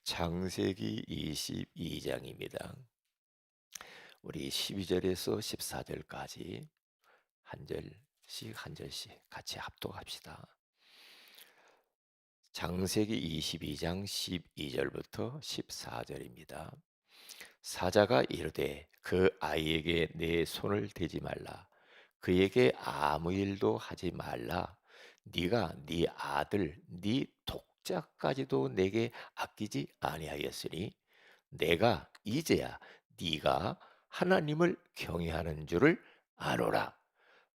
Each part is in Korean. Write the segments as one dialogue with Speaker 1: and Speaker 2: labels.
Speaker 1: 창세기 22장입니다. 우리 12절에서 14절까지 한 절씩 한 절씩 같이 합독합시다. 창세기 22장 12절부터 14절입니다. 사자가 이르되 그 아이에게 내 손을 대지 말라. 그에게 아무 일도 하지 말라. 네가 네 아들 네 독자까지도 내게 아끼지 아니하였으니 내가 이제야 네가 하나님을 경외하는 줄을 아노라.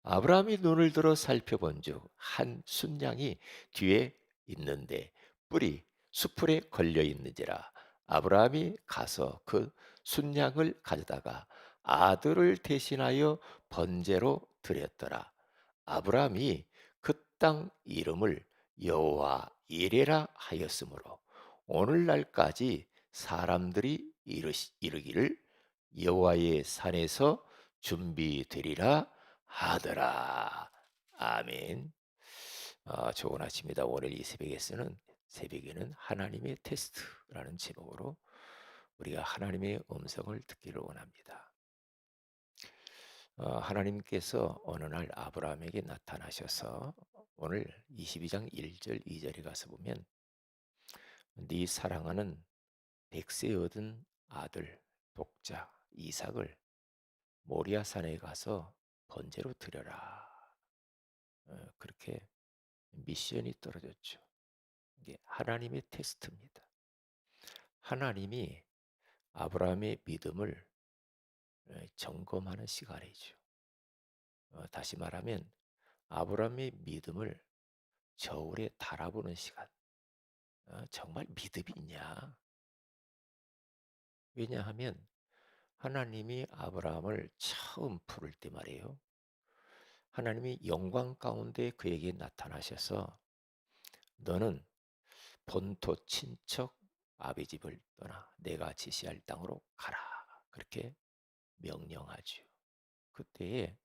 Speaker 1: 아브라함이 눈을 들어 살펴본즉 한 순양이 뒤에 있는데 뿔이 수풀에 걸려 있는지라. 아브라함이 가서 그 순양을 가져다가 아들을 대신하여 번제로 드렸더라. 아브라함이 그 땅 이름을 여호와 이레라 하였으므로 오늘날까지 사람들이 이르기를 여호와의 산에서 준비되리라 하더라. 아멘. 좋은 아침이다. 오늘 이 새벽에는 하나님의 테스트라는 제목으로 우리가 하나님의 음성을 듣기를 원합니다. 하나님께서 어느 날 아브라함에게 나타나셔서 오늘 22장 1절 2절에 가서 보면 네 사랑하는 백세 얻은 아들 독자 이삭을 모리아산에 가서 번제로 드려라. 그렇게 미션이 떨어졌죠. 이게 하나님의 테스트입니다. 하나님이 아브라함의 믿음을 점검하는 시간이죠. 다시 말하면 아브라함의 믿음을 저울에 달아보는 시간. 정말 믿음이 있냐? 왜냐하면 하나님이 아브라함을 처음 부를 때 말이에요. 하나님이 영광 가운데 그에게 나타나셔서 너는 본토 친척 아비 집을 떠나 내가 지시할 땅으로 가라. 그렇게 명령하죠. 그때에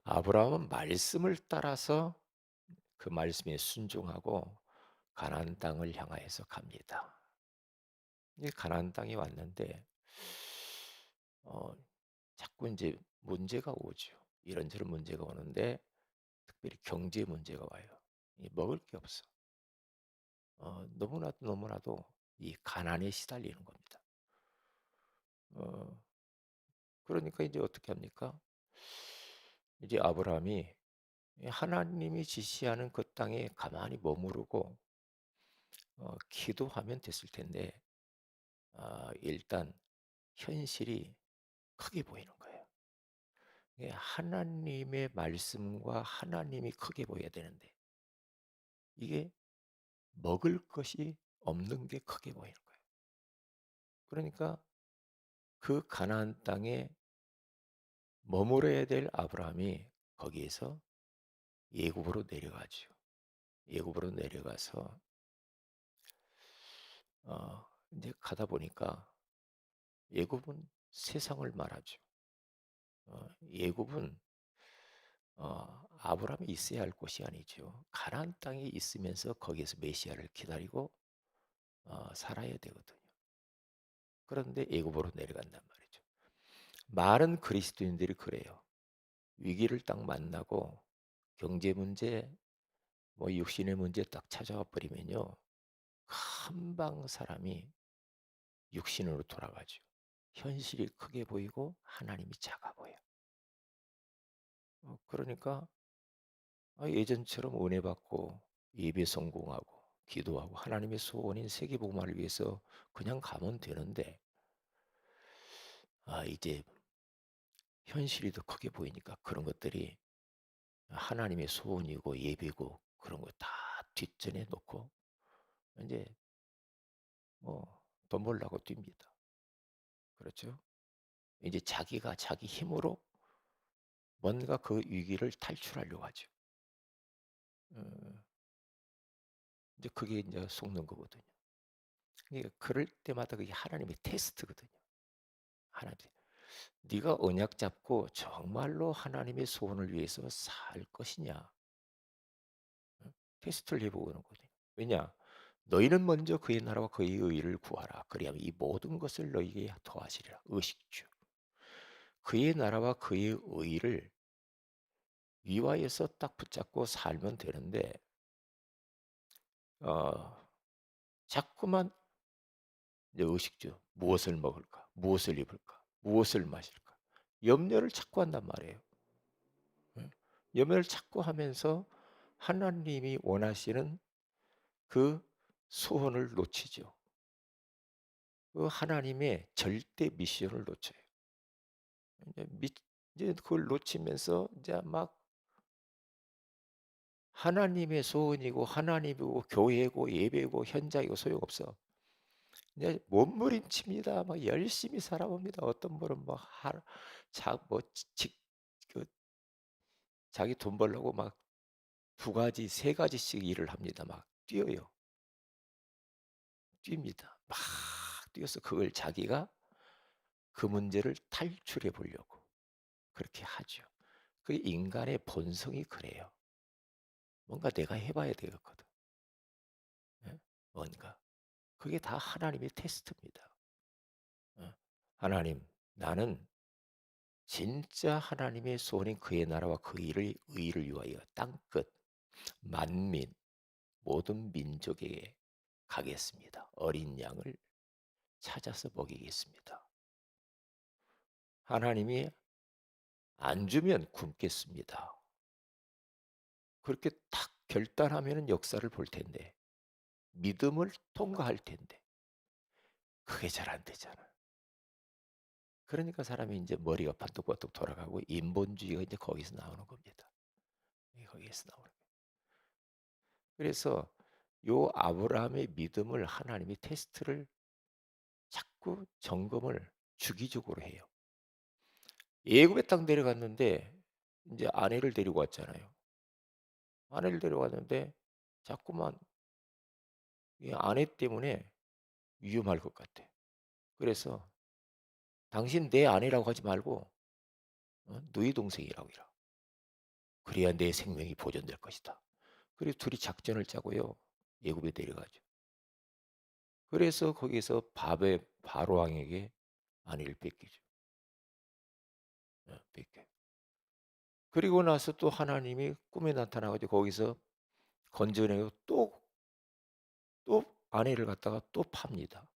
Speaker 1: 아브라함은 말씀을 따라서 그 말씀에 순종하고 가나안 땅을 향하여서 갑니다. 이 가나안 땅에 왔는데 어, 자꾸 이제 문제가 오죠. 이런저런 문제가 오는데 특별히 경제 문제가 와요. 먹을 게 없어. 너무나도 이 가난에 시달리는 겁니다. 어, 그러니까 이제 어떻게 합니까? 이제 아브라함이 하나님이 지시하는 그 땅에 가만히 머무르고 기도하면 됐을 텐데 일단 현실이 크게 보이는 거예요. 하나님의 말씀과 하나님이 크게 보여야 되는데 이게 먹을 것이 없는 게 크게 보이는 거예요. 그러니까 그 가나안 땅에 머물러야 될 아브라함이 거기에서 예굽으로 내려가죠. 예굽으로 내려가서 이제 가다 보니까 예굽은 세상을 말하죠. 예굽은 아브라함이 있어야 할 곳이 아니죠. 가나안 땅에 있으면서 거기에서 메시아를 기다리고 살아야 되거든요. 그런데 예굽으로 내려간단 말이죠. 많은 그리스도인들이 그래요. 위기를 딱 만나고 경제 문제, 뭐 육신의 문제 딱 찾아와 버리면요. 금방 사람이 육신으로 돌아가죠. 현실이 크게 보이고 하나님이 작아 보여. 그러니까 예전처럼 은혜 받고 예배 성공하고 기도하고 하나님의 소원인 세계복음화를 위해서 그냥 가면 되는데 이제 현실이 더 크게 보이니까 그런 것들이 하나님의 소원이고 예배고 그런 거 다 뒷전에 놓고 이제 뭐 돈 벌려고 뜁니다. 그렇죠? 이제 자기가 자기 힘으로 뭔가 그 위기를 탈출하려고 하죠. 어, 이제 그게 이제 속는 거거든요. 그러니까 그럴 때마다 그게 하나님의 테스트거든요. 하나님, 네가 언약 잡고 정말로 하나님의 소원을 위해서 살 것이냐? 테스트를 해보는 거거든요. 왜냐? 너희는 먼저 그의 나라와 그의 의를 구하라. 그리하면 이 모든 것을 너희에게 더하시리라. 의식주. 그의 나라와 그의 의를 위와에서 딱 붙잡고 살면 되는데 어, 자꾸만 이제 의식주. 무엇을 먹을까? 무엇을 입을까? 무엇을 마실까? 염려를 자꾸 한단 말이에요. 예. 염려를 자꾸 하면서 하나님이 원하시는 그 소원을 놓치죠. 그 하나님의 절대 미션을 놓쳐요. 이제 이제 그걸 놓치면서 이제 막 하나님의 소원이고 하나님이고 교회고 예배고 현장이고 소용없어. 이제 몸부림칩니다. 막 열심히 살아봅니다. 어떤 분은 뭐 그 자기 돈 벌려고 막 두 가지, 세 가지씩 일을 합니다. 막 뛰어요. 뜁니다. 막 뛰어서 그걸 자기가 그 문제를 탈출해 보려고 그렇게 하죠. 그 인간의 본성이 그래요. 뭔가 내가 해봐야 되겠거든. 예? 뭔가. 그게 다 하나님의 테스트입니다. 어. 하나님, 나는 진짜 하나님의 소원인 그의 나라와 그 일을 의를 위하여 땅끝 만민 모든 민족에게 가겠습니다. 어린 양을 찾아서 먹이겠습니다. 하나님이 안 주면 굶겠습니다. 그렇게 탁 결단하면 역사를 볼 텐데 믿음을 통과할 텐데 그게 잘 안 되잖아. 그러니까 사람이 이제 머리가 반뚝반뚝 돌아가고 인본주의가 이제 거기서 나오는 겁니다. 거기에서 나오는 거예요. 그래서 요 아브라함의 믿음을 하나님이 테스트를 자꾸 점검을 주기적으로 해요. 예굽의 땅 내려갔는데 이제 아내를 데리고 왔잖아요. 아내를 데려왔는데 자꾸만 이 아내 때문에 위험할 것 같아. 그래서 당신 내 아내라고 하지 말고 너희 동생이라고 해라. 그래야 내 생명이 보존될 것이다. 그래서 둘이 작전을 짜고요. 예굽에 내려가죠. 그래서 거기서 밥의 바로 왕에게 아내를 뺏기죠. 뺏겨. 그리고 나서 또 하나님이 꿈에 나타나가지고 거기서 건져내고 또 아내를 갖다가 또 팝니다.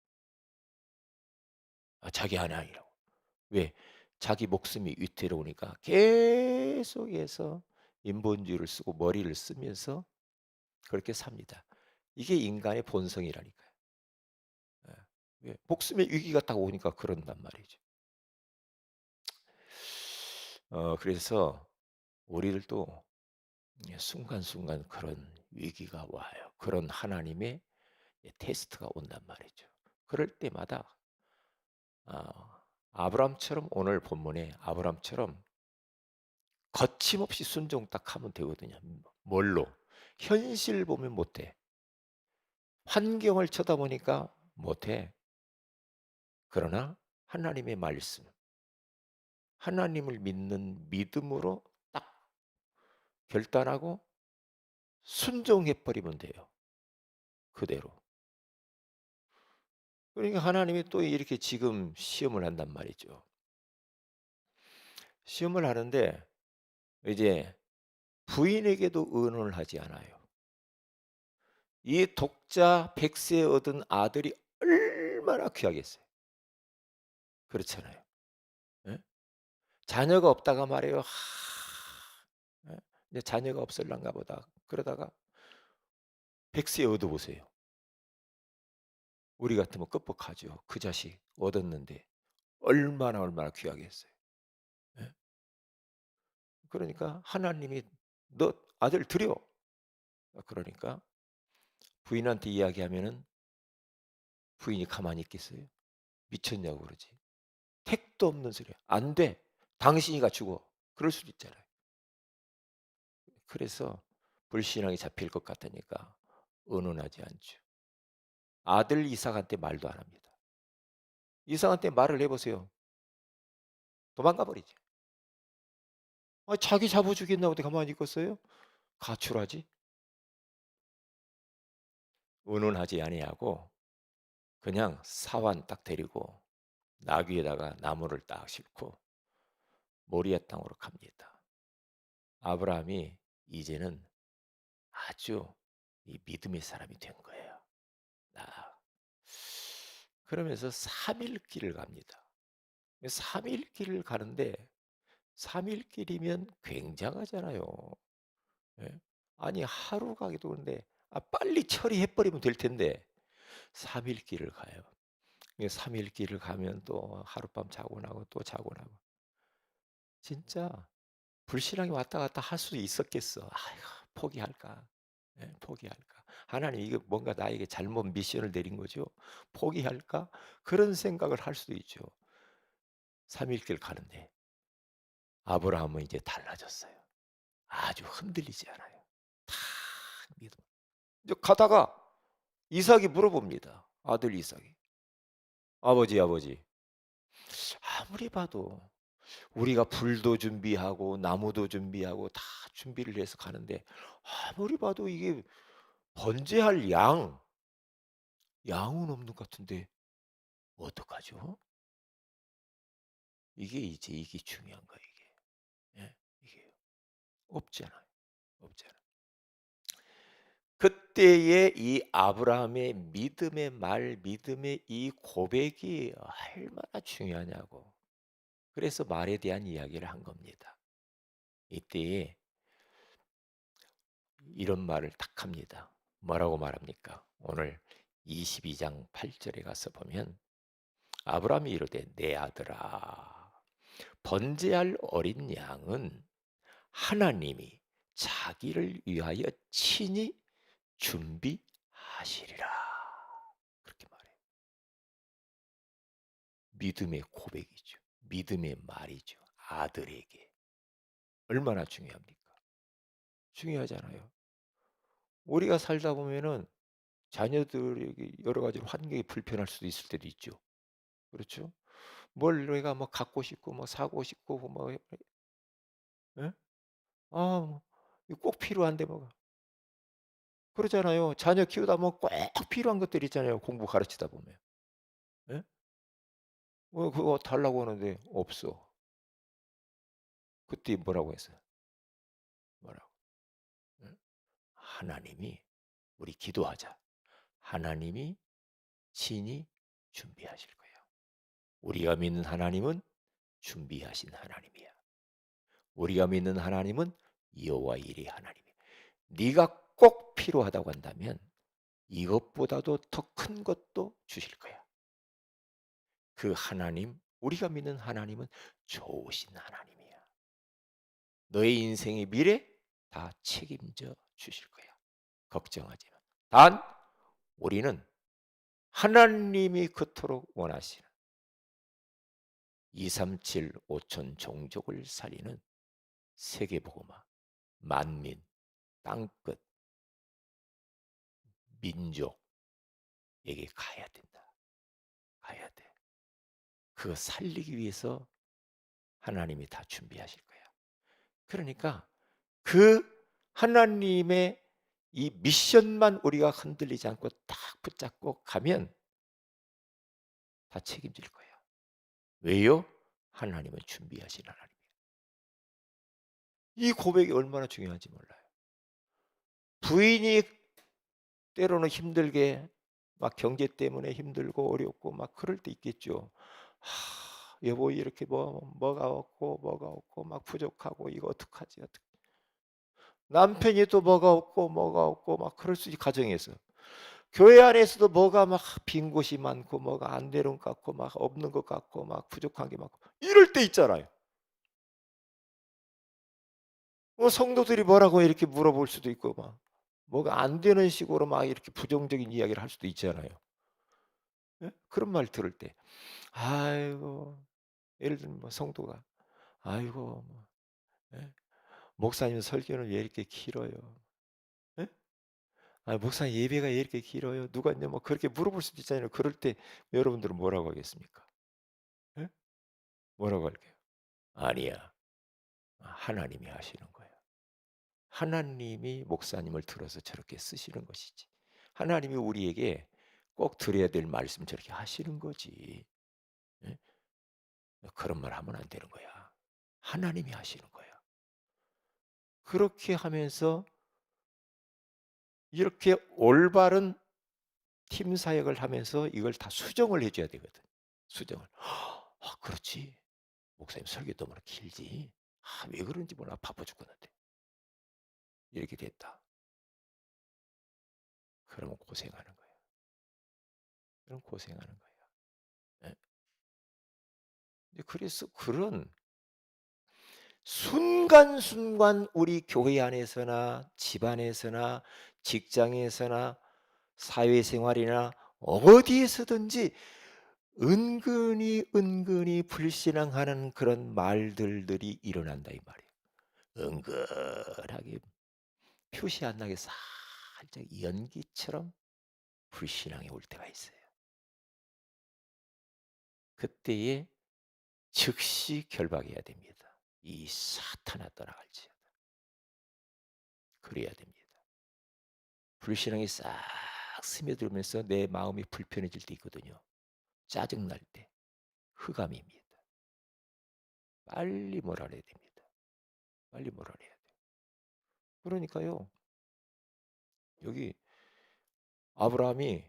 Speaker 1: 자기 아내 아니라고. 왜? 자기 목숨이 위태로우니까 계속해서 인본주의를 쓰고 머리를 쓰면서 그렇게 삽니다. 이게 인간의 본성이라니까요. 왜? 목숨의 위기가 딱 오니까 그런단 말이죠. 그래서 우리들도 순간순간 그런 위기가 와요. 그런 하나님의 테스트가 온단 말이죠. 그럴 때마다 아브람처럼 오늘 본문에 아브람처럼 거침없이 순종 딱 하면 되거든요. 뭘로? 현실 보면 못해. 환경을 쳐다보니까 못해. 그러나 하나님의 말씀, 하나님을 믿는 믿음으로 딱 결단하고 순종해 버리면 돼요. 그대로. 그러니까 하나님이 또 이렇게 지금 시험을 한단 말이죠. 시험을 하는데 이제 부인에게도 의논을 하지 않아요. 이 독자 100세 얻은 아들이 얼마나 귀하겠어요. 그렇잖아요. 예? 자녀가 없다가 말이에요. 이제 자녀가 없을란가 보다. 그러다가 100세 얻어보세요. 우리 같으면 끄뻑하죠. 그 자식 얻었는데 얼마나 귀하겠어요. 예? 그러니까 하나님이 너 아들 드려. 그러니까 부인한테 이야기하면은 부인이 가만히 있겠어요? 미쳤냐고 그러지. 택도 없는 소리야. 안 돼. 당신이가 죽어. 그럴 수도 있잖아요. 그래서 불신앙이 잡힐 것 같으니까 의논하지 않죠. 아들 이삭한테 말도 안 합니다. 이삭한테 말을 해보세요. 도망가 버리지. 자기 잡아 죽겠나 보다 가만히 있겠어요? 가출하지. 운운하지 아니하고 그냥 사환 딱 데리고 나귀에다가 나무를 딱 싣고 모리아 땅으로 갑니다. 아브라함이 이제는 아주 이 믿음의 사람이 된 거예요. 나 그러면서 3일 길을 갑니다. 3일 길을 가는데 3일 길이면 굉장하잖아요. 예? 아니 하루 가기도 그런데 빨리 처리해 버리면 될 텐데 3일 길을 가요. 3일 길을 가면 또 하룻밤 자고 나고 또 자고 나고 진짜 불신앙이 왔다 갔다 할 수도 있었겠어. 아이고 포기할까? 예, 포기할까? 하나님 이게 뭔가 나에게 잘못 미션을 내린 거죠. 포기할까? 그런 생각을 할 수도 있죠. 3일 길 가는데 아브라함은 이제 달라졌어요. 아주 흔들리지 않아요. 다 믿음. 이제 가다가 이삭이 물어봅니다. 아들 이삭이. 아버지, 아버지. 아무리 봐도 우리가 불도 준비하고 나무도 준비하고 다 준비를 해서 가는데 아무리 봐도 이게 번제할 양은 없는 것 같은데 어떡하죠? 이게 중요한 거예요, 이게. 예, 이게 없잖아요. 없잖아요. 그때의 이 아브라함의 믿음의 이 고백이 얼마나 중요하냐고. 그래서 말에 대한 이야기를 한 겁니다. 이때에 이런 말을 딱 합니다. 뭐라고 말합니까? 오늘 22장 8절에 가서 보면 아브라함이 이르되 내 아들아 번제할 어린 양은 하나님이 자기를 위하여 친히 준비하시리라. 그렇게 말해요. 믿음의 고백이죠. 믿음의 말이죠. 아들에게. 얼마나 중요합니까? 중요하잖아요. 우리가 살다 보면은 자녀들에게 여러 가지로 환경이 불편할 수도 있을 때도 있죠. 그렇죠? 뭘 내가 뭐 갖고 싶고 뭐 사고 싶고 뭐 예? 뭐 이거 꼭 필요한데 뭐 그러잖아요. 자녀 키우다 보면 꼭 필요한 것들 있잖아요. 공부 가르치다 보면. 예? 그거 달라고 하는데 없어. 그때 뭐라고 했어요? 뭐라고? 예? 하나님이 우리 기도하자. 하나님이 친히 준비하실 거예요. 우리가 믿는 하나님은 준비하신 하나님이야. 우리가 믿는 하나님은 여호와 일의 하나님이야. 네가 꼭 필요하다고 한다면 이것보다도 더 큰 것도 주실 거야. 그 하나님, 우리가 믿는 하나님은 좋으신 하나님이야. 너의 인생의 미래 다 책임져 주실 거야. 걱정하지 마. 단 우리는 하나님이 그토록 원하시는 237 5천 종족을 살리는 세계복음화, 만민, 땅끝, 민족에게 가야 된다. 가야 돼. 그거 살리기 위해서 하나님이 다 준비하실 거야. 그러니까 그 하나님의 이 미션만 우리가 흔들리지 않고 딱 붙잡고 가면 다 책임질 거예요. 왜요? 하나님은 준비하신 하나님이에요. 이 고백이 얼마나 중요한지 몰라요. 부인이 때로는 힘들게 막 경제 때문에 힘들고 어렵고 막 그럴 때 있겠죠. 여보 이렇게 뭐가 없고 막 부족하고 이거 어떡하지 어떡. 남편이 또 뭐가 없고 막 그럴 수 있지 가정에서. 교회 안에서도 뭐가 막 빈 곳이 많고 뭐가 안 되는 것 같고 막 없는 것 같고 막 부족한 게 많고 이럴 때 있잖아요. 성도들이 뭐라고 이렇게 물어볼 수도 있고 막 뭐가 안 되는 식으로 막 이렇게 부정적인 이야기를 할 수도 있잖아요. 예? 그런 말 들을 때 아이고 예를 들면 뭐 성도가 아이고 뭐, 예? 목사님 설교는 왜 이렇게 길어요? 예? 목사님 예배가 왜 이렇게 길어요? 누가 이제 뭐 그렇게 물어볼 수도 있잖아요. 그럴 때 여러분들은 뭐라고 하겠습니까? 예? 뭐라고 할게요? 아니야. 하나님이 하시는 거예요. 하나님이 목사님을 들어서 저렇게 쓰시는 것이지. 하나님이 우리에게 꼭 드려야 될 말씀 저렇게 하시는 거지. 예? 그런 말 하면 안 되는 거야. 하나님이 하시는 거야. 그렇게 하면서 이렇게 올바른 팀 사역을 하면서 이걸 다 수정을 해줘야 되거든. 수정을. 그렇지. 목사님 설교 너무나 길지. 왜 그런지 몰라. 바빠 죽겠는데. 이렇게 됐다. 그러면 고생하는 거야. 그럼 고생하는 거야. 예? 그래서 그런 순간순간 우리 교회 안에서나 집안에서나 직장에서나 사회생활이나 어디에서든지 은근히 불신앙하는 그런 말들이 일어난다 이 말이에요. 은근하게 표시 안 나게 살짝 연기처럼 불신앙이 올 때가 있어요. 그때에 즉시 결박해야 됩니다. 이 사탄아 떠나갈지어다. 그래야 됩니다. 불신앙이 싹 스며들면서 내 마음이 불편해질 때 있거든요. 짜증날 때, 흑암입니다. 빨리 몰아내야 됩니다. 빨리 몰아내야 돼요. 그러니까요. 여기 아브라함이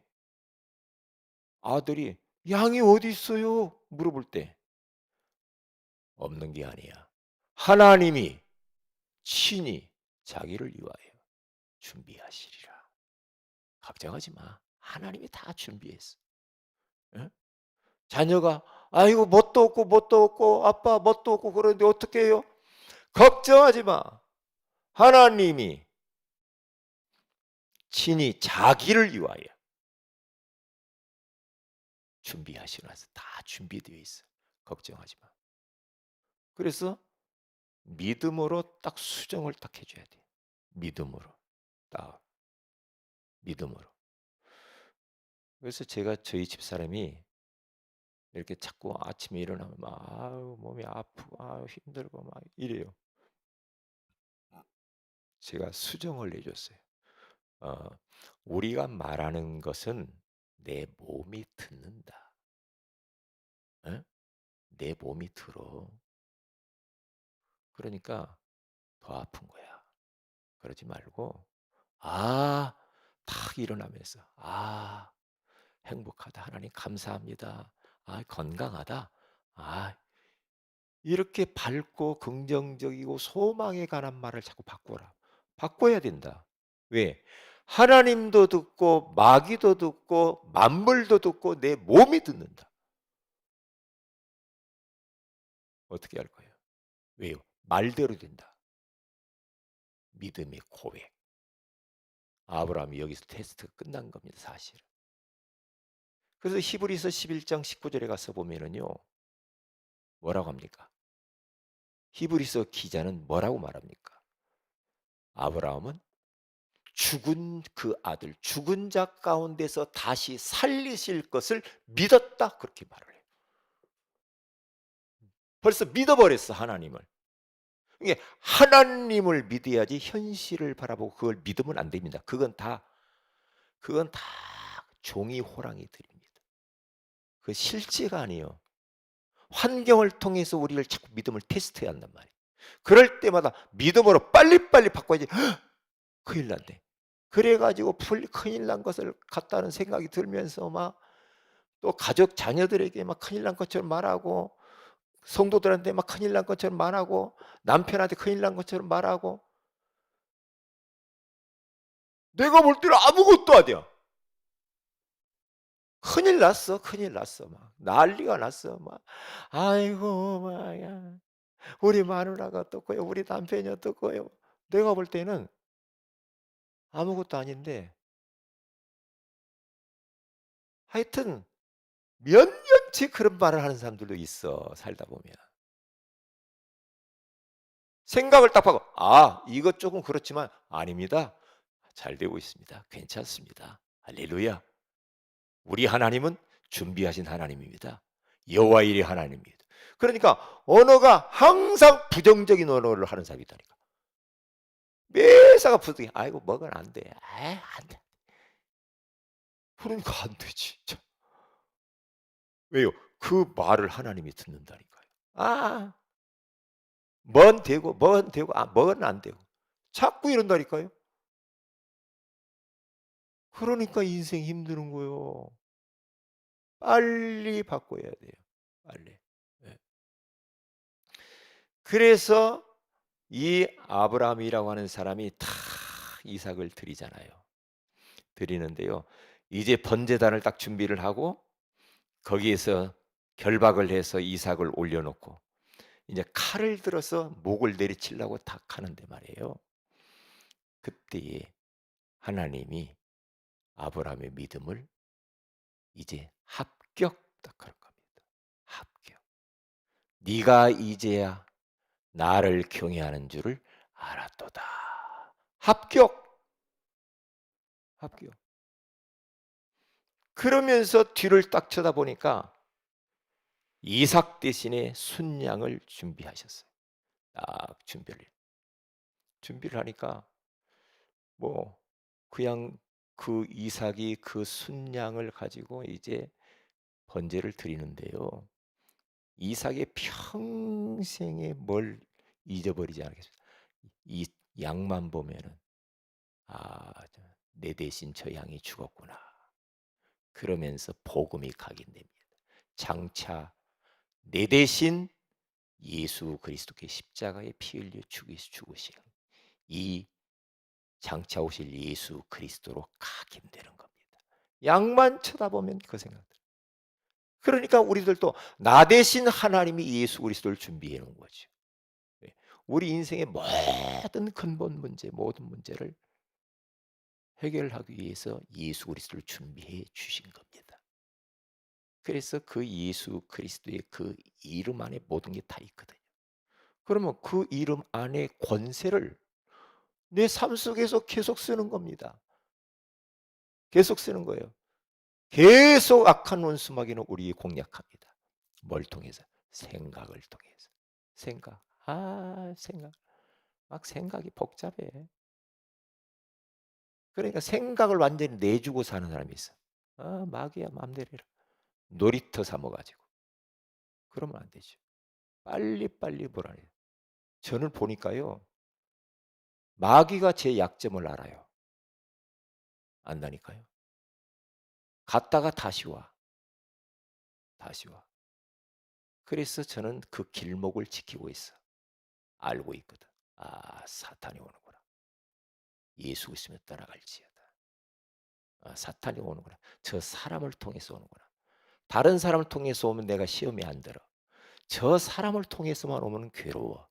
Speaker 1: 아들이 양이 어디 있어요? 물어볼 때 없는 게 아니야. 하나님이 친히 자기를 위하여 준비하시리라. 걱정하지 마. 하나님이 다 준비했어. 응? 자녀가 아이고 뭣도 없고 아빠 뭣도 없고 그런데 어떻게 해요? 걱정하지 마. 하나님이 친히 자기를 위하여 준비하시라서 다 준비되어 있어. 걱정하지 마. 그래서 믿음으로 딱 수정을 딱 해줘야 돼. 믿음으로 딱 믿음으로. 그래서 제가 저희 집사람이 이렇게 자꾸 아침에 일어나면 막 아유 몸이 아프고 아유 힘들고 막 이래요. 제가 수정을 해줬어요. 어, 우리가 말하는 것은 내 몸이 듣는다. 에? 내 몸이 들어. 그러니까 더 아픈 거야. 그러지 말고 딱 일어나면서 행복하다. 하나님 감사합니다. 건강하다. 아, 이렇게 밝고 긍정적이고 소망에 관한 말을 자꾸 바꿔라. 바꿔야 된다. 왜? 하나님도 듣고 마귀도 듣고 만물도 듣고 내 몸이 듣는다. 어떻게 할 거예요? 왜요? 말대로 된다. 믿음의 고백. 아브라함이 여기서 테스트가 끝난 겁니다. 사실은. 그래서 히브리서 11장 19절에 가서 보면은요. 뭐라고 합니까? 히브리서 기자는 뭐라고 말합니까? 아브라함은 죽은 그 아들, 죽은 자 가운데서 다시 살리실 것을 믿었다. 그렇게 말을 해요. 벌써 믿어버렸어, 하나님을. 이게 하나님을 믿어야지 현실을 바라보고 그걸 믿으면 안 됩니다. 그건 다 종이 호랑이들입니다. 그 실제가 아니에요. 환경을 통해서 우리를 자꾸 믿음을 테스트해야 한단 말이에요. 그럴 때마다 믿음으로 빨리빨리 바꿔야지. 큰일 났네. 그래가지고 큰일 난 것을 같다는 생각이 들면서 막 또 가족 자녀들에게 막 큰일 난 것처럼 말하고 성도들한테 막 큰일 난 것처럼 말하고 남편한테 큰일 난 것처럼 말하고 내가 볼 때는 아무것도 아니야. 큰일 났어. 막 난리가 났어. 막 아이고 막야 우리 마누라가 어떻고요? 우리 남편이 어떻고요? 내가 볼 때는 아무것도 아닌데 하여튼 몇 년째 그런 말을 하는 사람들도 있어. 살다 보면. 생각을 딱 하고 이것 조금 그렇지만 아닙니다. 잘 되고 있습니다. 괜찮습니다. 할렐루야. 우리 하나님은 준비하신 하나님입니다. 여호와 일의 하나님입니다. 그러니까 언어가 항상 부정적인 언어를 하는 사람이 있다니까. 매사가 부정해. 아이고 먹으면 안 돼. 안 돼. 그러니까 안 되지. 참. 왜요? 그 말을 하나님이 듣는다니까요. 아, 뭔 되고, 뭔 안 되고. 자꾸 이런다니까요. 그러니까 인생 힘드는 거요. 빨리 바꿔야 돼요. 빨리. 예. 그래서 이 아브라함이라고 하는 사람이 다 이삭을 드리잖아요. 드리는데요. 이제 번제단을 딱 준비를 하고 거기에서 결박을 해서 이삭을 올려놓고 이제 칼을 들어서 목을 내리치려고 딱 하는데 말이에요. 그때에 하나님이 아브라함의 믿음을 이제 합격 딱 하는 겁니다. 합격. 네가 이제야 나를 경외하는 줄을 알았도다. 합격. 합격. 그러면서 뒤를 딱 쳐다보니까 이삭 대신에 순양을 준비하셨어요. 딱 준비를 하니까 뭐 그냥 그 이삭이 그 순양을 가지고 이제 번제를 드리는데요. 이삭의 평생에 뭘 잊어버리지 않겠습니다. 이 양만 보면은 내 대신 저 양이 죽었구나. 그러면서 복음이 각인됩니다. 장차 내 대신 예수 그리스도께 십자가에 피 흘려 죽으신 이 장차 오실 예수 그리스도로 각인되는 겁니다. 양만 쳐다보면 그 생각. 그러니까 우리들도 나 대신 하나님이 예수 그리스도를 준비해 놓은 거죠. 예. 우리 인생의 모든 근본 문제, 모든 문제를 해결하기 위해서 예수 그리스도를 준비해 주신 겁니다. 그래서 그 예수 그리스도의 그 이름 안에 모든 게 다 있거든요. 그러면 그 이름 안에 권세를 내 삶 속에서 계속 쓰는 겁니다. 계속 쓰는 거예요. 계속 악한 원수마귀는 우리 공략합니다. 뭘 통해서? 생각을 통해서. 생각. 막 생각이 복잡해. 그러니까 생각을 완전히 내주고 사는 사람이 있어. 마귀야 맘대로 해라. 놀이터 삼아가지고. 그러면 안 되죠. 빨리빨리 보라래요. 저는 보니까요. 마귀가 제 약점을 알아요. 안다니까요. 갔다가 다시 와. 다시 와. 그래서 저는 그 길목을 지키고 있어. 알고 있거든. 사탄이 오는구나. 예수 있으면 떠나갈지어다. 사탄이 오는구나. 저 사람을 통해서 오는구나. 다른 사람을 통해서 오면 내가 시험에 안 들어. 저 사람을 통해서만 오면 괴로워.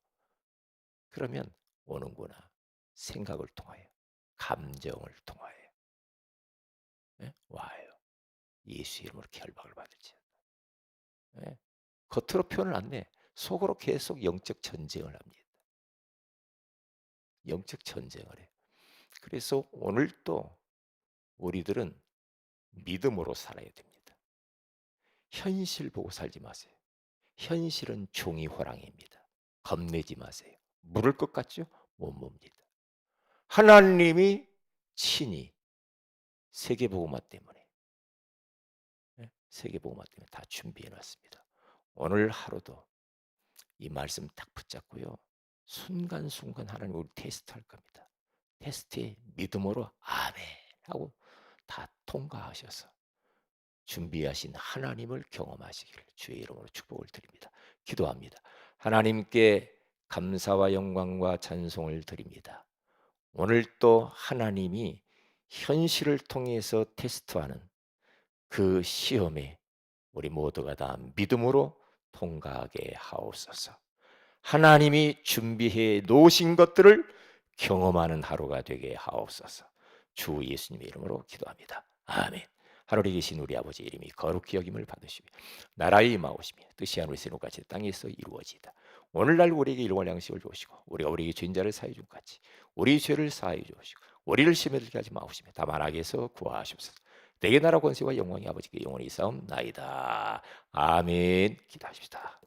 Speaker 1: 그러면 오는구나. 생각을 통하여, 감정을 통하여 예? 와요. 예수 이름으로 결박을 받을지어다. 예? 겉으로 표현을 안 내. 속으로 계속 영적 전쟁을 합니다. 영적 전쟁을 해. 그래서 오늘 또 우리들은 믿음으로 살아야 됩니다. 현실 보고 살지 마세요. 현실은 종이 호랑이입니다. 겁내지 마세요. 물을 것 같죠? 못 뭡니다. 하나님이 친히 세계복음화 때문에 세계복음화 때문에 다 준비해 놨습니다. 오늘 하루도 이 말씀 딱 붙잡고요. 순간순간 하나님 우리 테스트할 겁니다. 테스트에 믿음으로 아멘 하고 다 통과하셔서 준비하신 하나님을 경험하시기를 주의 이름으로 축복을 드립니다. 기도합니다. 하나님께 감사와 영광과 찬송을 드립니다. 오늘 또 하나님이 현실을 통해서 테스트하는 그 시험에 우리 모두가 다 믿음으로 통과하게 하옵소서. 하나님이 준비해 놓으신 것들을 경험하는 하루가 되게 하옵소서. 주 예수님의 이름으로 기도합니다. 아멘. 하늘에 계신 우리 아버지 이름이 거룩히 여김을 받으시며 나라의 임하오시며 뜻이 하늘에서 같이 땅에서 이루어지이다. 오늘날 우리에게 일용할 양식을 주시고 우리가 우리에게 죄인자를 사해 준 같이 우리 죄를 사해 주시고 우리를 시험에 들게 하지 마옵시며 다만 악에서 구하시옵소서. 내게 나라 권세와 영광이 아버지께 영원히 있사옵나이다. 아멘. 기도하십시다.